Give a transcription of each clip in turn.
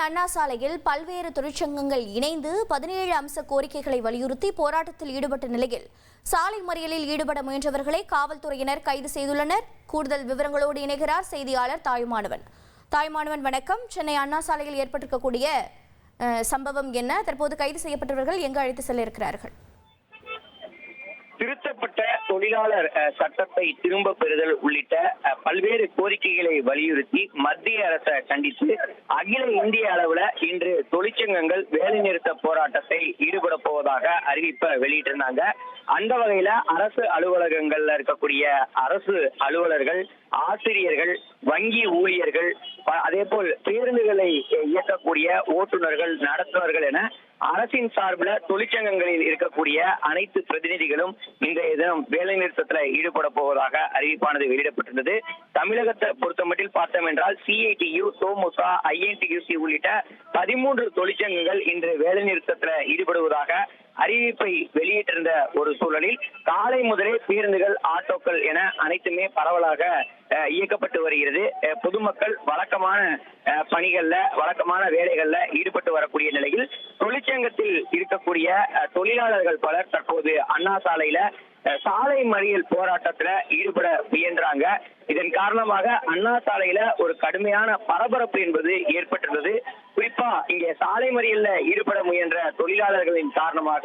அண்ணா சாலையில் பல்வேறு தொழிற்சங்கங்கள் இணைந்து 17 அம்ச கோரிக்கைகளை வலியுறுத்தி போராட்டத்தில் ஈடுபட்ட நிலையில் சாலை மறியலில் ஈடுபட முயன்றவர்களை காவல்துறையினர் கைது செய்துள்ளனர். கூடுதல் விவரங்களோடு இணைகிறார் செய்தியாளர் தாயுமானவன். வணக்கம். சென்னை அண்ணா சாலையில் ஏற்பட்டிருக்கக்கூடிய சம்பவம் என்ன? தற்போது கைது செய்யப்பட்டவர்கள் எங்கு அழைத்து செல்ல இருக்கிறார்கள்? திருத்தப்பட்ட தொழிலாளர் சட்டத்தை திரும்ப பெறுதல் உள்ளிட்ட பல்வேறு கோரிக்கைகளை வலியுறுத்தி மத்திய அரசை கண்டித்து அகில இந்திய அளவுல இன்று தொழிற்சங்கங்கள் வேலைநிறுத்த போராட்டத்தை ஈடுபட போவதாக அறிவிப்பை வெளியிட்டிருந்தாங்க. அந்த வகையில அரசு அலுவலகங்கள்ல இருக்கக்கூடிய அரசு அலுவலர்கள், ஆசிரியர்கள், வங்கி ஊழியர்கள், அதே போல் பேருந்துகளை இயக்கக்கூடிய ஓட்டுநர்கள், நடத்துனர்கள் என அரசின் சார்பில் தொழிற்சங்கங்களில் இருக்கக்கூடிய அனைத்து பிரதிநிதிகளும் இன்றைய தினம் வேலை நிறுத்தத்தில் ஈடுபட போவதாக அறிவிப்பானது வெளியிடப்பட்டிருந்தது. தமிழகத்தை பொறுத்தமட்டில் பார்த்தோம் என்றால் சிஐடியு, தோமுசா, ஐஎன்டியூசி உள்ளிட்ட 13 தொழிற்சங்கங்கள் இன்று வேலை நிறுத்தத்தில் ஈடுபடுவதாக அறிவிப்பை வெளியிட்டிருந்த ஒரு சூழலில் காலை முதலே பேருந்துகள், ஆட்டோக்கள் என அனைத்துமே பரவலாக இயக்கப்பட்டு வருகிறது. பொதுமக்கள் வழக்கமான பணிகள்ல, வழக்கமான வேலைகள்ல ஈடுபட்டு வரக்கூடிய நிலையில் தொழிற்சங்கத்தில் இருக்கக்கூடிய தொழிலாளர்கள் பலர் தற்போது அண்ணா சாலையில சாலை மறியல் போராட்டத்துல ஈடுபட முயன்றாங்க. இதன் காரணமாக அண்ணா சாலையில ஒரு கடுமையான பரபரப்பு என்பது ஏற்பட்டிருந்தது. குறிப்பா இங்க சாலை மறியல்ல ஈடுபட முயன்ற தொழிலாளர்களின் காரணமாக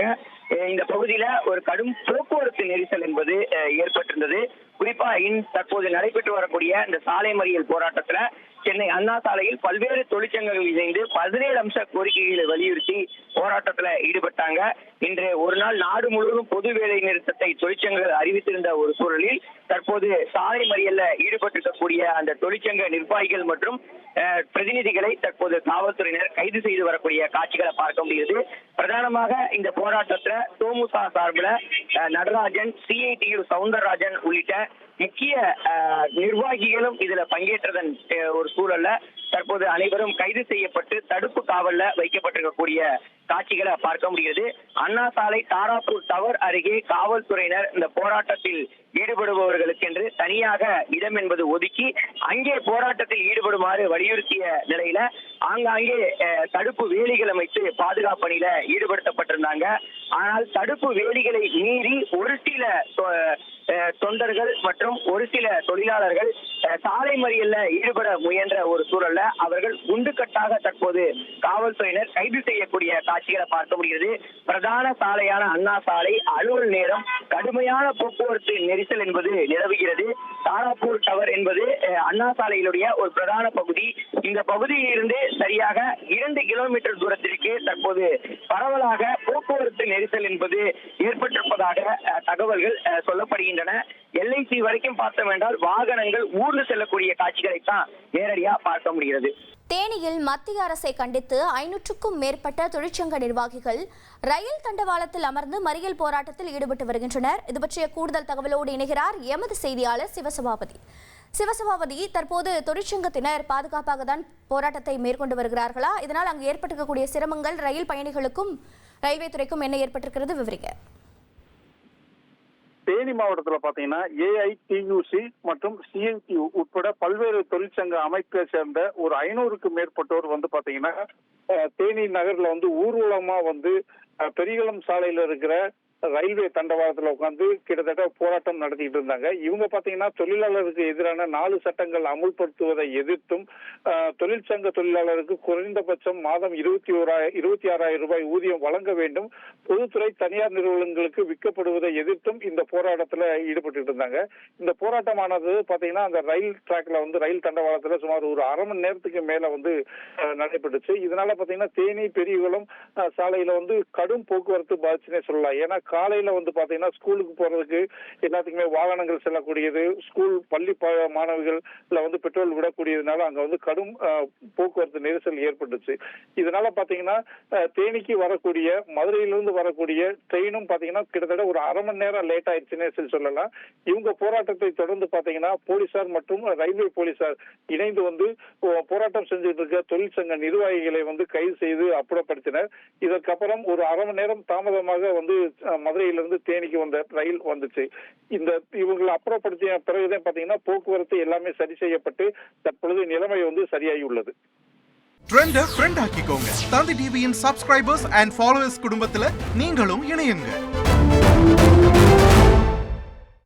இந்த பகுதியில ஒரு கடும் போக்குவரத்து நெரிசல் என்பது ஏற்பட்டிருந்தது. குறிப்பா தற்போது நடைபெற்று வரக்கூடிய இந்த சாலை மறியல் போராட்டத்துல சென்னை அண்ணா சாலையில் பல்வேறு தொழிற்சங்கங்கள் இணைந்து 17 அம்ச கோரிக்கைகளை வலியுறுத்தி போராட்டத்துல ஈடுபட்டாங்க. இன்று ஒரு நாள் நாடு முழுவதும் பொது வேலை நிறுத்தத்தை தொழிற்சங்கங்கள் அறிவித்திருந்த ஒரு சூழலில் தற்போது சாலை மறியல்ல ஈடுபட்டிருக்கக்கூடிய அந்த தொழிற்சங்க நிர்வாகிகள் மற்றும் பிரதிநிதிகளை தற்போது காவல்துறையினர் கைது செய்து வரக்கூடிய காட்சிகளை பார்க்க முடியுது. பிரதானமாக இந்த போராட்டத்துல தோமுசா சார்பில் நடராஜன், சிஐடியு சவுந்தரராஜன் உள்ளிட்ட முக்கிய நிர்வாகிகளும் இதுல பங்கேற்றதன் ஒரு சூழல்ல தற்போது அனைவரும் கைது செய்யப்பட்டு தடுப்பு காவல்ல வைக்கப்பட்டிருக்கக்கூடிய காட்சிகளை பார்க்க முடிகிறது. அண்ணா சாலை தாராப்பூர் டவர் அருகே காவல்துறையினர் இந்த போராட்டத்தில் ஈடுபடுபவர்களுக்கு என்று தனியாக இடம் என்பது ஒதுக்கி அங்கே போராட்டத்தில் ஈடுபடுமாறு வலியுறுத்திய நிலையில ஆங்காங்கே தடுப்பு வேலிகள் அமைத்து பாதுகாப்பு பணியில ஈடுபடுத்தப்பட்டிருந்தாங்க. ஆனால் தடுப்பு வேலிகளை மீறி ஒரு சில தொண்டர்கள் மற்றும் ஒரு சில தொழிலாளர்கள் சாலை மறியல்ல ஈடுபட முயன்ற ஒரு சூழல்ல அவர்கள் குண்டுக்கட்டாக தற்போது காவல்துறையினர் கைது செய்யக்கூடிய காட்சிகளை பார்க்க முடிகிறது. பிரதான சாலையான அண்ணா சாலை அலுவல் நேரம் கடுமையான போக்குவரத்து நெரிசல் என்பது நிலவுகிறது. தாராப்பூர் டவர் என்பது அண்ணா சாலையிலுடைய ஒரு பிரதான பகுதி. இந்த பகுதியிலிருந்து சரியாக 2 கிலோமீட்டர் தூரத்திற்கு தற்போது பரவலாக போக்குவரத்து நெரிசல் என்பது ஏற்பட்டிருப்பதாக தகவல்கள் சொல்லப்படுகின்றன. எல்ஐசி வரைக்கும் பார்த்தோம் என்றால் வாகனங்கள் ஊர்ந்து செல்லக்கூடிய காட்சிகளை தான் நேரடியா பார்க்க முடிகிறது. தேனியில் மத்திய அரசை கண்டித்து 500க்கும் மேற்பட்ட தொழிற்சங்க நிர்வாகிகள் ரயில் தண்டவாளத்தில் அமர்ந்து மறியல் போராட்டத்தில் ஈடுபட்டு வருகின்றனர். இது பற்றிய கூடுதல் தகவலோடு இணைகிறார் எமது செய்தியாளர் சிவசபாபதி. தற்போது தொழிற்சங்கத்தினர் பாதுகாப்பாக தான் போராட்டத்தை மேற்கொண்டு வருகிறார்களா? இதனால் அங்கு ஏற்பட்டிருக்கக்கூடிய சிரமங்கள் ரயில் பயணிகளுக்கும் ரயில்வே துறைக்கும் என்ன ஏற்பட்டிருக்கிறது? விவரிங்க. தேனி மாவட்டத்தில் பாத்தீங்கன்னா ஏஐடியூசி மற்றும் சிஐடியு உட்பட பல்வேறு தொழிற்சங்க அமைப்பை சேர்ந்த ஒரு 500க்கும் மேற்பட்டோர் பாத்தீங்கன்னா தேனி நகர்ல ஊர்வலமா பெரியகுளம் சாலையில இருக்கிற ரயில்வே தண்டவாளத்துல உட்காந்து கிட்டத்தட்ட போராட்டம் நடத்திட்டு இருந்தாங்க. இவங்க பாத்தீங்கன்னா தொழிலாளருக்கு எதிரான 4 சட்டங்கள் அமுல்படுத்துவதை எதிர்த்தும் தொழிற்சங்க தொழிலாளருக்கு குறைந்தபட்சம் மாதம் 26,000 ரூபாய் ஊதியம் வழங்க வேண்டும், பொதுத்துறை தனியார் நிறுவனங்களுக்கு விற்கப்படுவதை எதிர்த்தும் இந்த போராட்டத்துல ஈடுபட்டு இருந்தாங்க. இந்த போராட்டமானது பாத்தீங்கன்னா அந்த ரயில் டிராக்ல ரயில் தண்டவாளத்துல சுமார் ஒரு அரை மணி நேரத்துக்கு மேல நடைபெற்றுச்சு. இதனால பாத்தீங்கன்னா தேனி பெரியகுளம் சாலையில கடும் போக்குவரத்து பாதிச்சுன்னே சொல்லலாம். ஏன்னா காலையில பாத்தீங்கன்னா ஸ்கூலுக்கு போறதுக்கு எல்லாத்துக்குமே வாகனங்கள் செல்லக்கூடியது, ஸ்கூல் பள்ளி மாணவிகள் பெட்ரோல் விடக்கூடியதுனால அங்க கடும் போக்குவரத்து நெரிசல் ஏற்பட்டுச்சு. இதனால பாத்தீங்கன்னா தேனிக்கு வரக்கூடிய மதுரையிலிருந்து வரக்கூடிய ட்ரெயினும் பாத்தீங்கன்னா கிட்டத்தட்ட ஒரு அரை மணி நேரம் லேட் ஆயிடுச்சுன்னு சொல்லலாம். இவங்க போராட்டத்தை தொடர்ந்து பாத்தீங்கன்னா போலீசார் மற்றும் ரயில்வே போலீசார் இணைந்து போராட்டம் செஞ்சுட்டு இருக்க தொழிற்சங்க நிர்வாகிகளை கைது செய்து அப்புறப்படுத்தினர். இதற்கப்புறம் ஒரு அரை மணி நேரம் தாமதமாக மதுரையிலிருந்து தேனிக்கு வந்த ரயில் வந்துச்சு. இவங்களை அப்புறப்படுத்திய பிறகுதான் பாத்தீங்கன்னா போக்குவரத்து எல்லாமே சரி செய்யப்பட்டு தற்பொழுது நிலைமை சரியாகி உள்ளது. ட்ரெண்ட ஃப்ரெண்ட் ஆக்கிக்கோங்க. தந்தி டிவியின் சப்ஸ்கிரைபர்ஸ் அண்ட் ஃபாலோவர்ஸ் குடும்பத்துல நீங்களும் இணையுங்க.